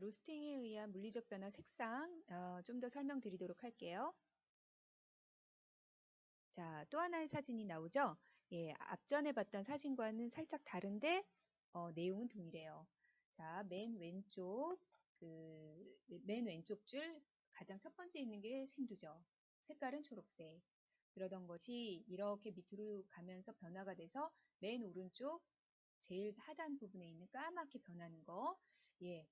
로스팅에 의한 물리적 변화 색상 좀 더 설명드리도록 할게요. 자, 또 하나의 사진이 나오죠? 예, 앞전에 봤던 사진과는 살짝 다른데 내용은 동일해요. 자, 맨 왼쪽 줄 가장 첫 번째 있는 게 생두죠. 색깔은 초록색. 그러던 것이 이렇게 밑으로 가면서 변화가 돼서 맨 오른쪽 제일 하단 부분에 있는 까맣게 변하는 거. 예.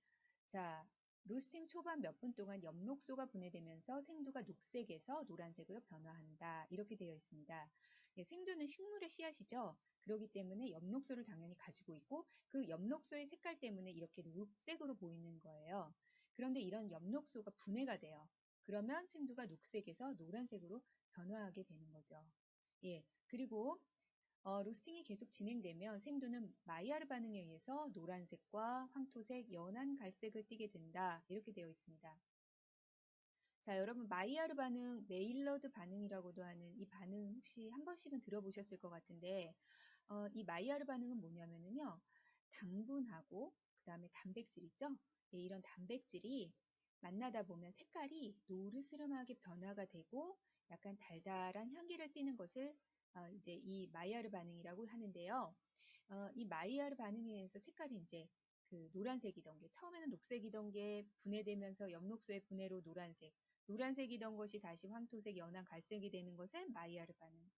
자, 로스팅 초반 몇 분 동안 엽록소가 분해되면서 생두가 녹색에서 노란색으로 변화한다. 이렇게 되어 있습니다. 예, 생두는 식물의 씨앗이죠. 그렇기 때문에 엽록소를 당연히 가지고 있고 그 엽록소의 색깔 때문에 이렇게 녹색으로 보이는 거예요. 그런데 이런 엽록소가 분해가 돼요. 그러면 생두가 녹색에서 노란색으로 변화하게 되는 거죠. 예, 그리고 로스팅이 계속 진행되면 생두는 마이야르 반응에 의해서 노란색과 황토색, 연한 갈색을 띠게 된다. 이렇게 되어 있습니다. 자, 여러분 마이야르 반응, 메일러드 반응이라고도 하는 이 반응 혹시 한 번씩은 들어보셨을 것 같은데 이 마이야르 반응은 뭐냐면요. 당분하고 그 다음에 단백질 있죠? 네, 이런 단백질이 만나다 보면 색깔이 노르스름하게 변화가 되고 약간 달달한 향기를 띠는 것을 이제 이 마이야르 반응이라고 하는데요. 이 마이야르 반응에 의해서 색깔이 이제 그 노란색이던 게 처음에는 녹색이던 게 분해되면서 엽록소의 분해로 노란색, 노란색이던 것이 다시 황토색, 연한 갈색이 되는 것은 마이야르 반응.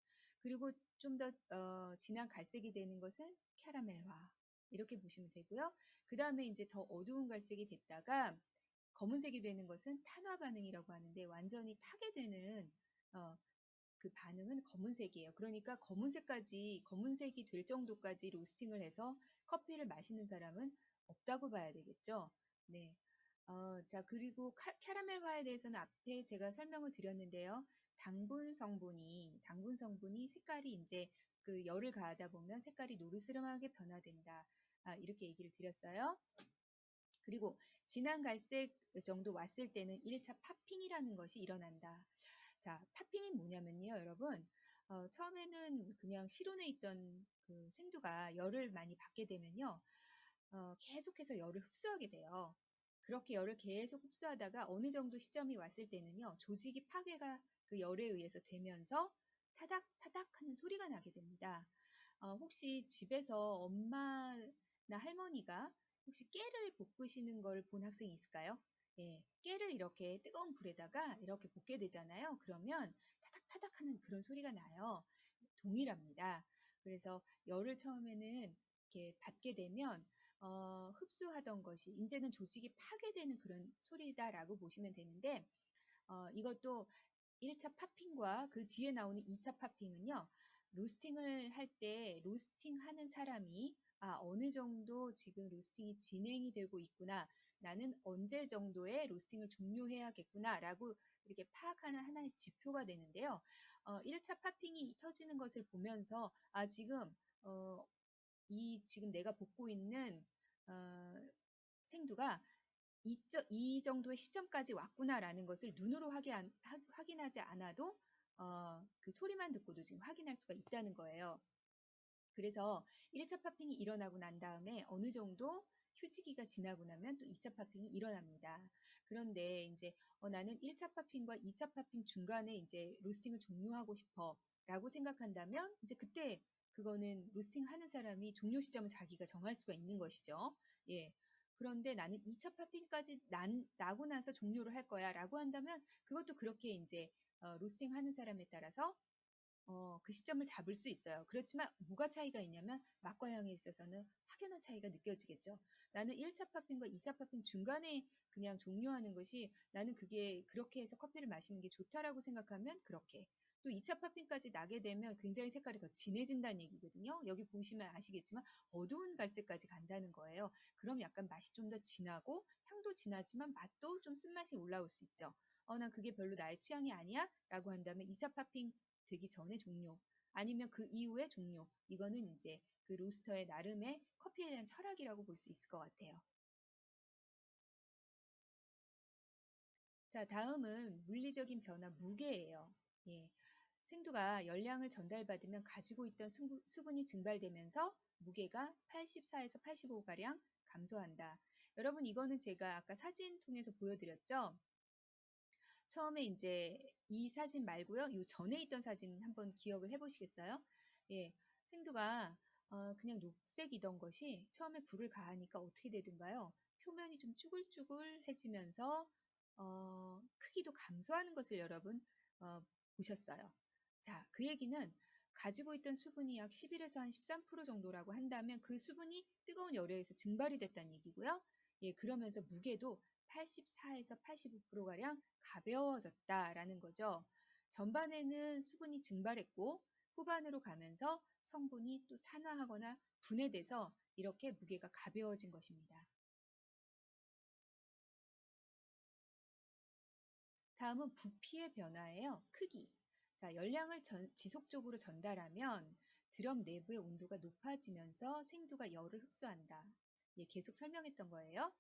그리고 좀 더 진한 갈색이 되는 것은 캐러멜화. 이렇게 보시면 되고요. 그 다음에 이제 더 어두운 갈색이 됐다가 검은색이 되는 것은 탄화 반응이라고 하는데 완전히 타게 되는 어, 그 반응은 검은색이에요. 그러니까 검은색이 될 정도까지 로스팅을 해서 커피를 마시는 사람은 없다고 봐야 되겠죠. 네. 자, 그리고 캐러멜화에 대해서는 앞에 제가 설명을 드렸는데요. 당분 성분이 색깔이 이제 그 열을 가하다 보면 색깔이 노르스름하게 변화된다. 이렇게 얘기를 드렸어요. 그리고 진한 갈색 정도 왔을 때는 1차 파핑이라는 것이 일어난다. 자, 파핑이 뭐냐면요, 여러분. 처음에는 그냥 실온에 있던 그 생두가 열을 많이 받게 되면요, 계속해서 열을 흡수하게 돼요. 그렇게 열을 계속 흡수하다가 어느 정도 시점이 왔을 때는요, 조직이 파괴가 그 열에 의해서 되면서 타닥타닥 하는 소리가 나게 됩니다. 혹시 집에서 엄마나 할머니가 혹시 깨를 볶으시는 걸 본 학생이 있을까요? 예, 깨를 이렇게 뜨거운 불에다가 이렇게 볶게 되잖아요. 그러면 타닥타닥 하는 그런 소리가 나요. 동일합니다. 그래서 열을 처음에는 이렇게 받게 되면 흡수하던 것이 이제는 조직이 파괴되는 그런 소리다라고 보시면 되는데 이것도 1차 파핑과 그 뒤에 나오는 2차 파핑은요. 로스팅을 할 때 로스팅하는 사람이 어느 정도 지금 로스팅이 진행이 되고 있구나. 나는 언제 정도의 로스팅을 종료해야겠구나 라고 이렇게 파악하는 하나의 지표가 되는데요. 1차 파핑이 터지는 것을 보면서 지금 지금 내가 볶고 있는 어, 생두가 이 정도의 시점까지 왔구나라는 것을 눈으로 확인하지 않아도 그 소리만 듣고도 지금 확인할 수가 있다는 거예요. 그래서 1차 파핑이 일어나고 난 다음에 어느 정도 휴지기가 지나고 나면 또 2차 파핑이 일어납니다. 그런데 이제 나는 1차 파핑과 2차 파핑 중간에 이제 로스팅을 종료하고 싶어 라고 생각한다면 이제 그때 그거는 로스팅 하는 사람이 종료 시점을 자기가 정할 수가 있는 것이죠. 예. 그런데 나는 2차 파핑까지 나고 나서 종료를 할 거야 라고 한다면 그것도 그렇게 이제 로스팅 하는 사람에 따라서 그 시점을 잡을 수 있어요. 그렇지만 뭐가 차이가 있냐면 맛과 향에 있어서는 확연한 차이가 느껴지겠죠. 나는 1차 파핑과 2차 파핑 중간에 그냥 종료하는 것이 나는 그게 그렇게 해서 커피를 마시는 게 좋다라고 생각하면 그렇게. 또 2차 파핑까지 나게 되면 굉장히 색깔이 더 진해진다는 얘기거든요. 여기 보시면 아시겠지만 어두운 갈색까지 간다는 거예요. 그럼 약간 맛이 좀 더 진하고 향도 진하지만 맛도 좀 쓴맛이 올라올 수 있죠. 난 그게 별로 나의 취향이 아니야? 라고 한다면 2차 파핑 되기 전에 종료 아니면 그 이후에 종료 이거는 이제 그 로스터의 나름의 커피에 대한 철학이라고 볼 수 있을 것 같아요. 자, 다음은 물리적인 변화 무게예요. 예. 생두가 열량을 전달받으면 가지고 있던 수분이 증발되면서 무게가 84에서 85가량 감소한다. 여러분 이거는 제가 아까 사진 통해서 보여드렸죠? 처음에 이제 이 사진 말고요. 요 전에 있던 사진 한번 기억을 해보시겠어요? 예, 생두가 그냥 녹색이던 것이 처음에 불을 가하니까 어떻게 되든가요? 표면이 좀 쭈글쭈글해지면서 크기도 감소하는 것을 여러분 보셨어요. 자, 그 얘기는 가지고 있던 수분이 약 11에서 한 13% 정도라고 한다면 그 수분이 뜨거운 열에서 증발이 됐다는 얘기고요. 예, 그러면서 무게도 84에서 85%가량 가벼워졌다라는 거죠. 전반에는 수분이 증발했고 후반으로 가면서 성분이 또 산화하거나 분해돼서 이렇게 무게가 가벼워진 것입니다. 다음은 부피의 변화예요. 크기. 자, 열량을 지속적으로 전달하면 드럼 내부의 온도가 높아지면서 생두가 열을 흡수한다. 예, 계속 설명했던 거예요.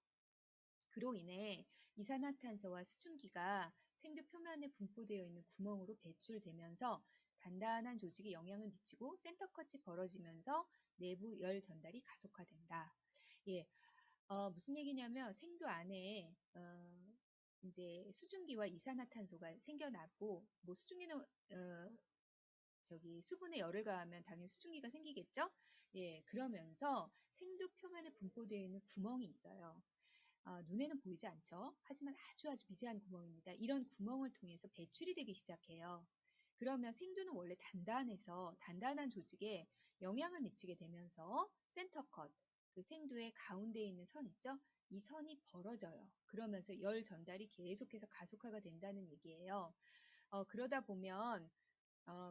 그로 인해 이산화탄소와 수증기가 생두 표면에 분포되어 있는 구멍으로 배출되면서 단단한 조직에 영향을 미치고 센터컷이 벌어지면서 내부 열 전달이 가속화된다. 예, 무슨 얘기냐면 생두 안에 이제 수증기와 이산화탄소가 생겨나고 뭐 수증기는 저기 수분에 열을 가하면 당연히 수증기가 생기겠죠? 예, 그러면서 생두 표면에 분포되어 있는 구멍이 있어요. 눈에는 보이지 않죠. 하지만 아주 미세한 구멍입니다. 이런 구멍을 통해서 배출이 되기 시작해요. 그러면 생두는 원래 단단해서 단단한 조직에 영향을 미치게 되면서 센터컷, 그 생두의 가운데에 있는 선 있죠? 이 선이 벌어져요. 그러면서 열 전달이 계속해서 가속화가 된다는 얘기예요. 그러다 보면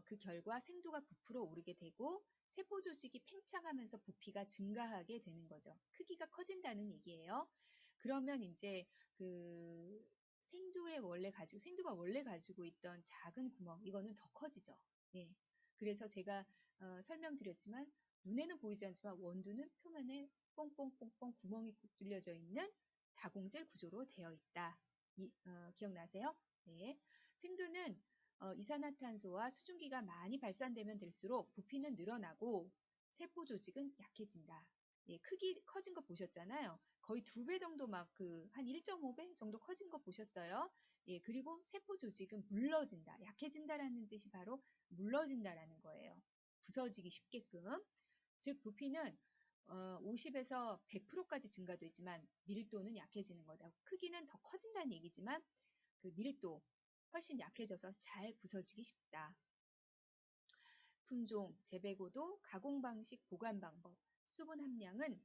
그 결과 생두가 부풀어 오르게 되고 세포 조직이 팽창하면서 부피가 증가하게 되는 거죠. 크기가 커진다는 얘기예요. 그러면 이제 그 생두가 원래 가지고 있던 작은 구멍, 이거는 더 커지죠. 예. 그래서 제가 설명드렸지만 눈에는 보이지 않지만 원두는 표면에 뽕뽕뽕뽕 구멍이 뚫려져 있는 다공질 구조로 되어 있다. 기억나세요? 네. 생두는 이산화탄소와 수증기가 많이 발산되면 될수록 부피는 늘어나고 세포 조직은 약해진다. 예, 크기 커진 거 보셨잖아요. 거의 2배 정도 막 한 1.5배 정도 커진 거 보셨어요. 예, 그리고 세포 조직은 물러진다. 약해진다라는 뜻이 바로 물러진다라는 거예요. 부서지기 쉽게끔. 즉 부피는 50에서 100%까지 증가되지만 밀도는 약해지는 거다. 크기는 더 커진다는 얘기지만 그 밀도 훨씬 약해져서 잘 부서지기 쉽다. 품종, 재배고도, 가공 방식, 보관 방법, 수분 함량은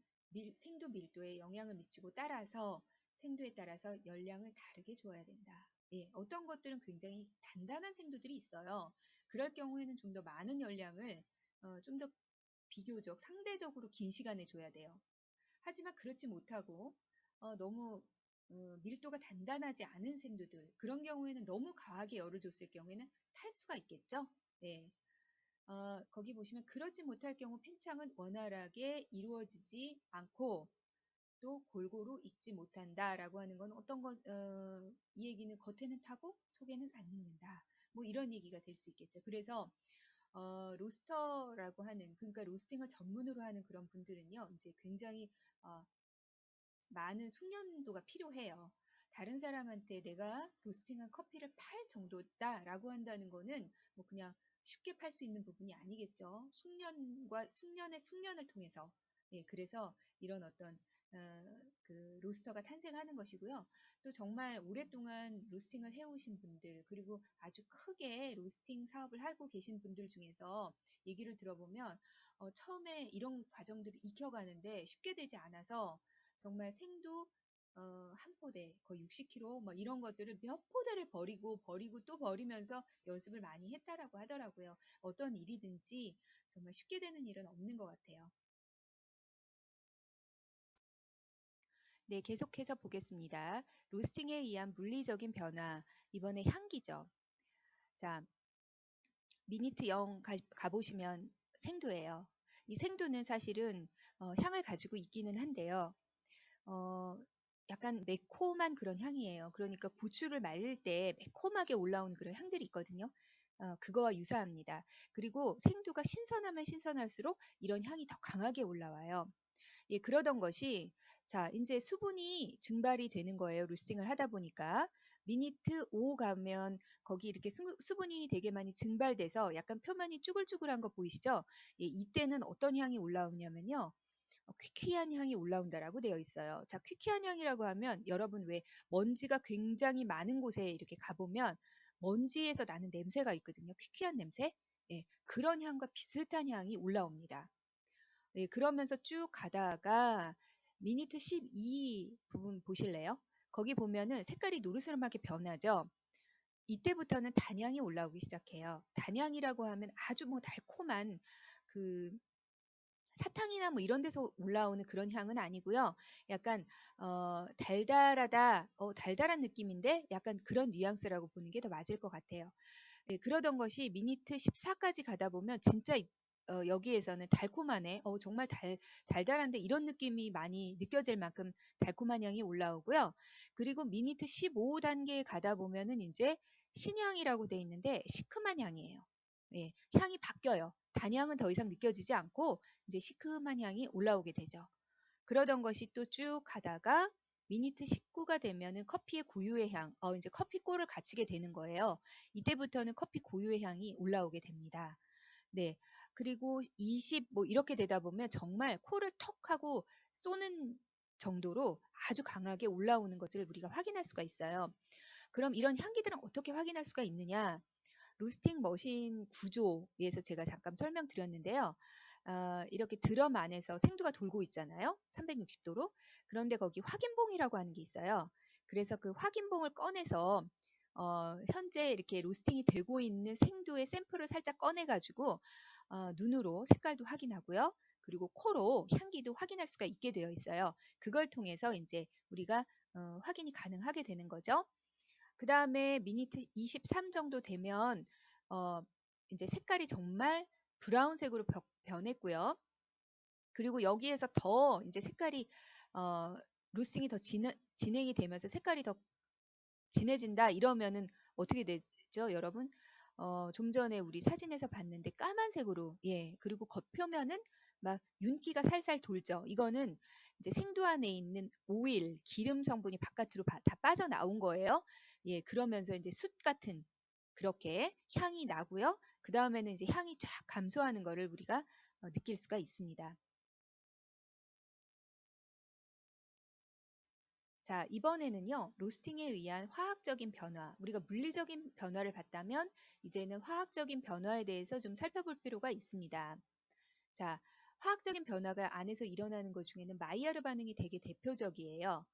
생두 밀도에 영향을 미치고 따라서 생두에 따라서 열량을 다르게 줘야 된다. 예, 어떤 것들은 굉장히 단단한 생두들이 있어요. 그럴 경우에는 좀 더 많은 열량을 좀 더 비교적 상대적으로 긴 시간에 줘야 돼요. 하지만 그렇지 못하고 너무 밀도가 단단하지 않은 생두들 그런 경우에는 너무 과하게 열을 줬을 경우에는 탈수가 있겠죠. 네. 거기 보시면 그러지 못할 경우 팽창은 원활하게 이루어지지 않고 또 골고루 익지 못한다라고 하는 건 어떤 것, 이 얘기는 겉에는 타고 속에는 안 익는다. 뭐 이런 얘기가 될 수 있겠죠. 그래서 로스터라고 하는 그러니까 로스팅을 전문으로 하는 그런 분들은요, 이제 굉장히 많은 숙련도가 필요해요. 다른 사람한테 내가 로스팅한 커피를 팔 정도다라고 한다는 거는 뭐 그냥 쉽게 팔 수 있는 부분이 아니겠죠. 숙련을 통해서. 예, 그래서 이런 어떤 그 로스터가 탄생하는 것이고요. 또 정말 오랫동안 로스팅을 해오신 분들, 그리고 아주 크게 로스팅 사업을 하고 계신 분들 중에서 얘기를 들어보면, 처음에 이런 과정들을 익혀가는데 쉽게 되지 않아서 정말 생두 한 포대 거의 60kg 뭐 이런 것들을 몇 포대를 버리고 또 버리면서 연습을 많이 했다라고 하더라고요. 어떤 일이든지 정말 쉽게 되는 일은 없는 것 같아요. 네, 계속해서 보겠습니다. 로스팅에 의한 물리적인 변화, 이번에 향기죠. 자, 미니트 0 가보시면 생두예요. 이 생두는 사실은 향을 가지고 있기는 한데요. 어, 약간 매콤한 그런 향이에요. 그러니까 고추를 말릴 때 매콤하게 올라오는 그런 향들이 있거든요. 그거와 유사합니다. 그리고 생두가 신선하면 신선할수록 이런 향이 더 강하게 올라와요. 예, 그러던 것이 자, 이제 수분이 증발이 되는 거예요. 로스팅을 하다 보니까. 미니트 5 가면 거기 이렇게 수분이 되게 많이 증발돼서 약간 표면이 쭈글쭈글한 거 보이시죠? 예, 이때는 어떤 향이 올라오냐면요. 퀴퀴한 향이 올라온다라고 되어 있어요. 자, 퀴퀴한 향이라고 하면 여러분 왜 먼지가 굉장히 많은 곳에 이렇게 가보면 먼지에서 나는 냄새가 있거든요. 퀴퀴한 냄새? 예, 그런 향과 비슷한 향이 올라옵니다. 예, 그러면서 쭉 가다가 미니트 12 부분 보실래요? 거기 보면은 색깔이 노르스름하게 변하죠. 이때부터는 단향이 올라오기 시작해요. 단향이라고 하면 아주 뭐 달콤한 그 사탕이나 뭐 이런 데서 올라오는 그런 향은 아니고요. 약간 달달하다, 달달한 느낌인데 약간 그런 뉘앙스라고 보는 게 더 맞을 것 같아요. 예, 그러던 것이 미니트 14까지 가다 보면 진짜 여기에서는 달콤하네. 정말 달달한데 이런 느낌이 많이 느껴질 만큼 달콤한 향이 올라오고요. 그리고 미니트 15단계에 가다 보면은 이제 신향이라고 돼 있는데 시큼한 향이에요. 예, 향이 바뀌어요. 단향은 더 이상 느껴지지 않고 이제 시큼한 향이 올라오게 되죠. 그러던 것이 또 쭉 가다가 미니트 19가 되면은 커피의 고유의 향, 이제 커피 꼴을 갖추게 되는 거예요. 이때부터는 커피 고유의 향이 올라오게 됩니다. 네. 그리고 20, 뭐 이렇게 되다 보면 정말 코를 턱 하고 쏘는 정도로 아주 강하게 올라오는 것을 우리가 확인할 수가 있어요. 그럼 이런 향기들은 어떻게 확인할 수가 있느냐? 로스팅 머신 구조에서 제가 잠깐 설명드렸는데요. 이렇게 드럼 안에서 생두가 돌고 있잖아요. 360도로. 그런데 거기 확인봉이라고 하는 게 있어요. 그래서 그 확인봉을 꺼내서 현재 이렇게 로스팅이 되고 있는 생두의 샘플을 살짝 꺼내가지고 눈으로 색깔도 확인하고요. 그리고 코로 향기도 확인할 수가 있게 되어 있어요. 그걸 통해서 이제 우리가 확인이 가능하게 되는 거죠. 그 다음에 미니트 23 정도 되면 어, 이제 색깔이 정말 브라운색으로 변했고요. 그리고 여기에서 더 이제 색깔이 어, 로스팅이 더 진행이 되면서 색깔이 더 진해진다 이러면은 어떻게 되죠, 여러분? 좀 전에 우리 사진에서 봤는데 까만색으로, 예, 그리고 겉표면은 막 윤기가 살살 돌죠. 이거는 이제 생두 안에 있는 오일, 기름 성분이 바깥으로 다 빠져나온 거예요. 예, 그러면서 이제 숯 같은 그렇게 향이 나고요. 그 다음에는 이제 향이 쫙 감소하는 거를 우리가 느낄 수가 있습니다. 자, 이번에는요, 로스팅에 의한 화학적인 변화, 우리가 물리적인 변화를 봤다면, 이제는 화학적인 변화에 대해서 좀 살펴볼 필요가 있습니다. 자, 화학적인 변화가 안에서 일어나는 것 중에는 마이야르 반응이 되게 대표적이에요.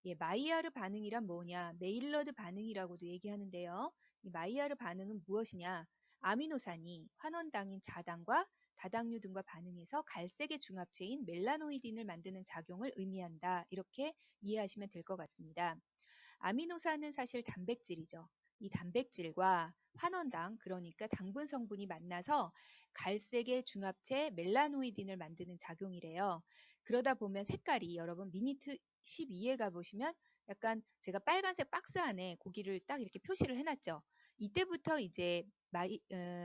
예, 마이야르 반응이란 뭐냐? 메일러드 반응이라고도 얘기하는데요. 이 마이야르 반응은 무엇이냐? 아미노산이 환원당인 자당과 다당류 등과 반응해서 갈색의 중합체인 멜라노이딘을 만드는 작용을 의미한다. 이렇게 이해하시면 될 것 같습니다. 아미노산은 사실 단백질이죠. 이 단백질과 환원당, 그러니까 당분 성분이 만나서 갈색의 중합체 멜라노이딘을 만드는 작용이래요. 그러다 보면 색깔이 여러분 미니트 12에 가보시면 약간 제가 빨간색 박스 안에 고기를 딱 이렇게 표시를 해놨죠. 이때부터 이제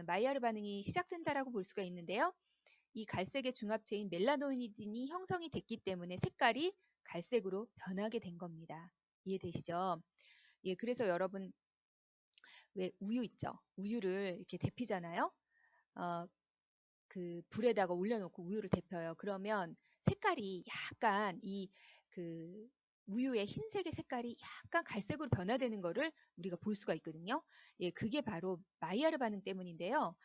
마이야르 반응이 시작된다라고 볼 수가 있는데요. 이 갈색의 중합체인 멜라노이딘이 형성이 됐기 때문에 색깔이 갈색으로 변하게 된 겁니다. 이해되시죠? 예, 그래서 여러분 왜 우유 있죠? 우유를 이렇게 데피잖아요. 어, 그 불에다가 올려놓고 우유를 데펴요. 그러면 색깔이 약간 그 우유의 흰색의 색깔이 약간 갈색으로 변화되는 거를 우리가 볼 수가 있거든요. 예, 그게 바로 마이야르 반응 때문인데요.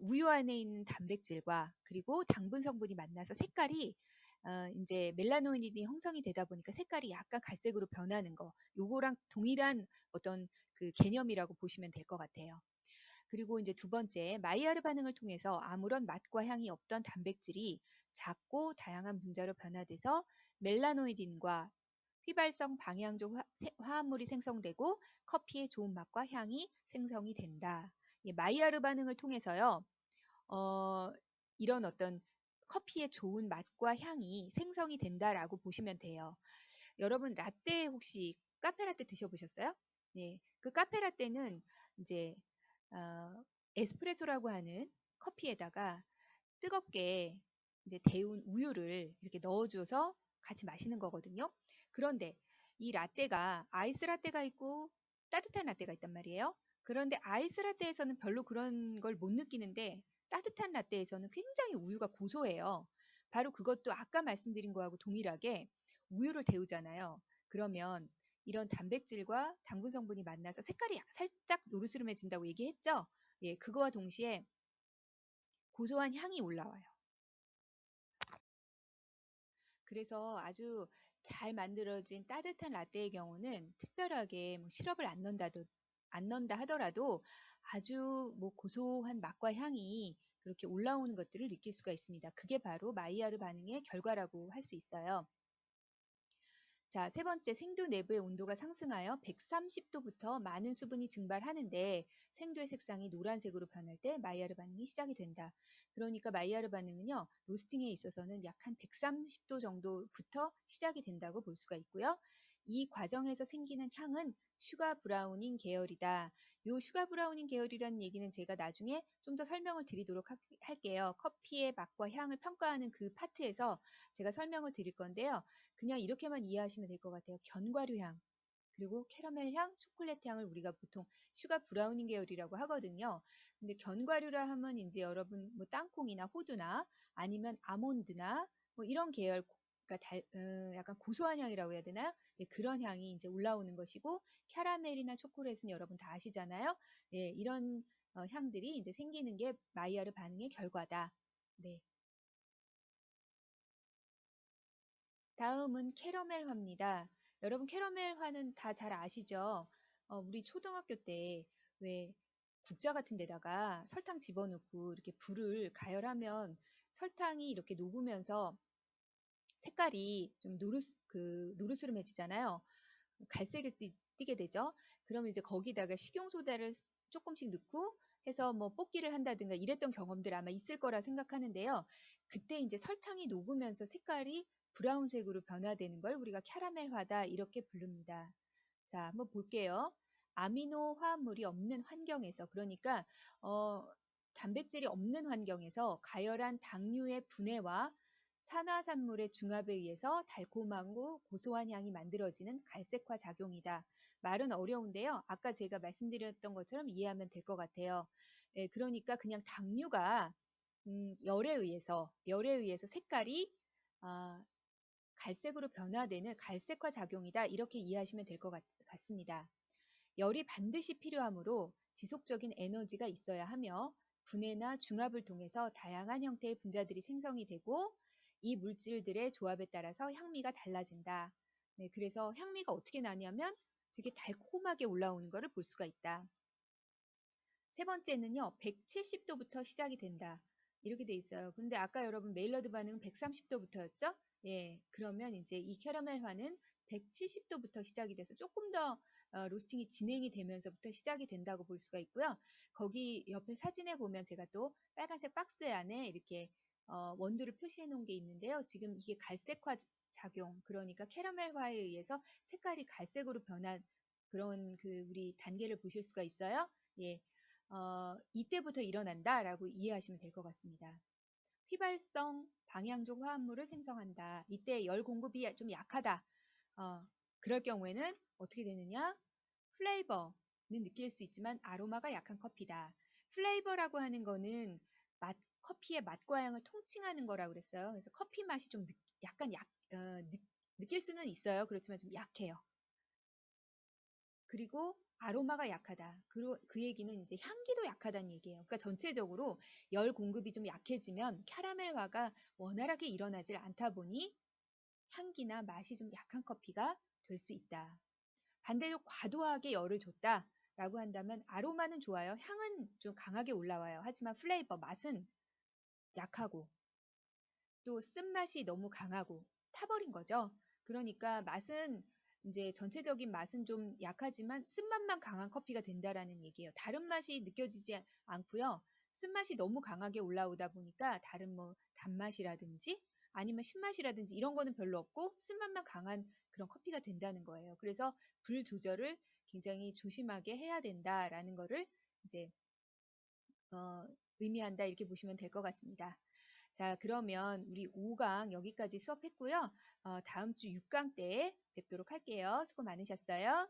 우유 안에 있는 단백질과 그리고 당분 성분이 만나서 색깔이 이제 멜라노이딘이 형성이 되다 보니까 색깔이 약간 갈색으로 변하는 거, 요거랑 동일한 어떤 그 개념이라고 보시면 될 것 같아요. 그리고 이제 두 번째, 마이야르 반응을 통해서 아무런 맛과 향이 없던 단백질이 작고 다양한 분자로 변화돼서 멜라노이딘과 휘발성 방향족 화합물이 생성되고 커피의 좋은 맛과 향이 생성이 된다. 마이야르 반응을 통해서요, 어, 이런 어떤 커피의 좋은 맛과 향이 생성이 된다라고 보시면 돼요. 여러분 라떼 혹시 카페라떼 드셔보셨어요? 네, 그 카페라떼는 이제 어, 에스프레소라고 하는 커피에다가 뜨겁게 이제 데운 우유를 이렇게 넣어줘서 같이 마시는 거거든요. 그런데 이 라떼가 아이스 라떼가 있고 따뜻한 라떼가 있단 말이에요. 그런데 아이스 라떼에서는 별로 그런 걸 못 느끼는데 따뜻한 라떼에서는 굉장히 우유가 고소해요. 바로 그것도 아까 말씀드린 거하고 동일하게 우유를 데우잖아요. 그러면 이런 단백질과 당분 성분이 만나서 색깔이 살짝 노르스름해진다고 얘기했죠? 예, 그거와 동시에 고소한 향이 올라와요. 그래서 아주 잘 만들어진 따뜻한 라떼의 경우는 특별하게 뭐 시럽을 안 넣는다 하더라도 아주 뭐 고소한 맛과 향이 그렇게 올라오는 것들을 느낄 수가 있습니다. 그게 바로 마이야르 반응의 결과라고 할 수 있어요. 자, 세 번째, 생두 내부의 온도가 상승하여 130도부터 많은 수분이 증발하는데 생두의 색상이 노란색으로 변할 때 마이야르 반응이 시작이 된다. 그러니까 마이야르 반응은요, 로스팅에 있어서는 약 한 130도 정도부터 시작이 된다고 볼 수가 있고요. 이 과정에서 생기는 향은 슈가 브라우닝 계열이다. 요 슈가 브라우닝 계열이라는 얘기는 제가 나중에 좀 더 설명을 드리도록 할게요. 커피의 맛과 향을 평가하는 그 파트에서 제가 설명을 드릴 건데요. 그냥 이렇게만 이해하시면 될 것 같아요. 견과류 향, 그리고 캐러멜 향, 초콜릿 향을 우리가 보통 슈가 브라우닝 계열이라고 하거든요. 근데 견과류라 하면 이제 여러분 뭐 땅콩이나 호두나 아니면 아몬드나 뭐 이런 계열, 그러니까 약간 고소한 향이라고 해야 되나요? 네, 그런 향이 이제 올라오는 것이고 캐러멜이나 초콜릿은 여러분 다 아시잖아요. 네, 이런 향들이 이제 생기는 게 마이야르 반응의 결과다. 네. 다음은 캐러멜화입니다. 여러분 캐러멜화는 다 잘 아시죠? 우리 초등학교 때 왜 국자 같은 데다가 설탕 집어넣고 이렇게 불을 가열하면 설탕이 이렇게 녹으면서 색깔이 좀 노르스름해지잖아요. 갈색이 띠게 되죠. 그러면 이제 거기다가 식용소다를 조금씩 넣고 해서 뭐 뽑기를 한다든가 이랬던 경험들 아마 있을 거라 생각하는데요. 그때 이제 설탕이 녹으면서 색깔이 브라운색으로 변화되는 걸 우리가 캐러멜화다 이렇게 부릅니다. 자, 한번 볼게요. 아미노 화합물이 없는 환경에서, 그러니까 단백질이 없는 환경에서 가열한 당류의 분해와 산화산물의 중합에 의해서 달콤하고 고소한 향이 만들어지는 갈색화 작용이다. 말은 어려운데요. 아까 제가 말씀드렸던 것처럼 이해하면 될 것 같아요. 예, 그러니까 그냥 당류가 열에 의해서 색깔이 아, 갈색으로 변화되는 갈색화 작용이다. 이렇게 이해하시면 될 것 같습니다. 열이 반드시 필요하므로 지속적인 에너지가 있어야 하며 분해나 중합을 통해서 다양한 형태의 분자들이 생성이 되고 이 물질들의 조합에 따라서 향미가 달라진다. 네, 그래서 향미가 어떻게 나냐면 되게 달콤하게 올라오는 것을 볼 수가 있다. 세 번째는요, 170도부터 시작이 된다. 이렇게 돼 있어요. 그런데 아까 여러분 메일러드 반응은 130도부터였죠? 예, 그러면 이제 이 캐러멜화는 170도부터 시작이 돼서 조금 더 로스팅이 진행이 되면서부터 시작이 된다고 볼 수가 있고요. 거기 옆에 사진에 보면 제가 또 빨간색 박스 안에 이렇게 원두를 표시해 놓은 게 있는데요. 지금 이게 갈색화 작용, 그러니까 캐러멜화에 의해서 색깔이 갈색으로 변한 그런 그 우리 단계를 보실 수가 있어요. 예, 이때부터 일어난다라고 이해하시면 될 것 같습니다. 휘발성 방향족 화합물을 생성한다. 이때 열 공급이 좀 약하다. 그럴 경우에는 어떻게 되느냐? 플레이버는 느낄 수 있지만 아로마가 약한 커피다. 플레이버라고 하는 거는 커피의 맛과 향을 통칭하는 거라고 그랬어요. 그래서 커피 맛이 좀 약간 느낄 수는 있어요. 그렇지만 좀 약해요. 그리고 아로마가 약하다. 그 얘기는 이제 향기도 약하다는 얘기예요. 그러니까 전체적으로 열 공급이 좀 약해지면 캐러멜화가 원활하게 일어나질 않다 보니 향기나 맛이 좀 약한 커피가 될 수 있다. 반대로 과도하게 열을 줬다라고 한다면 아로마는 좋아요. 향은 좀 강하게 올라와요. 하지만 플레이버 맛은 약하고 또 쓴맛이 너무 강하고 타버린 거죠. 그러니까 맛은 이제 전체적인 맛은 좀 약하지만 쓴맛만 강한 커피가 된다라는 얘기예요. 다른 맛이 느껴지지 않고요. 쓴맛이 너무 강하게 올라오다 보니까 다른 뭐 단맛이라든지 아니면 신맛이라든지 이런 거는 별로 없고 쓴맛만 강한 그런 커피가 된다는 거예요. 그래서 불 조절을 굉장히 조심하게 해야 된다라는 거를 이제 의미한다 이렇게 보시면 될 것 같습니다. 자, 그러면 우리 5강 여기까지 수업했고요. 다음 주 6강 때 뵙도록 할게요. 수고 많으셨어요.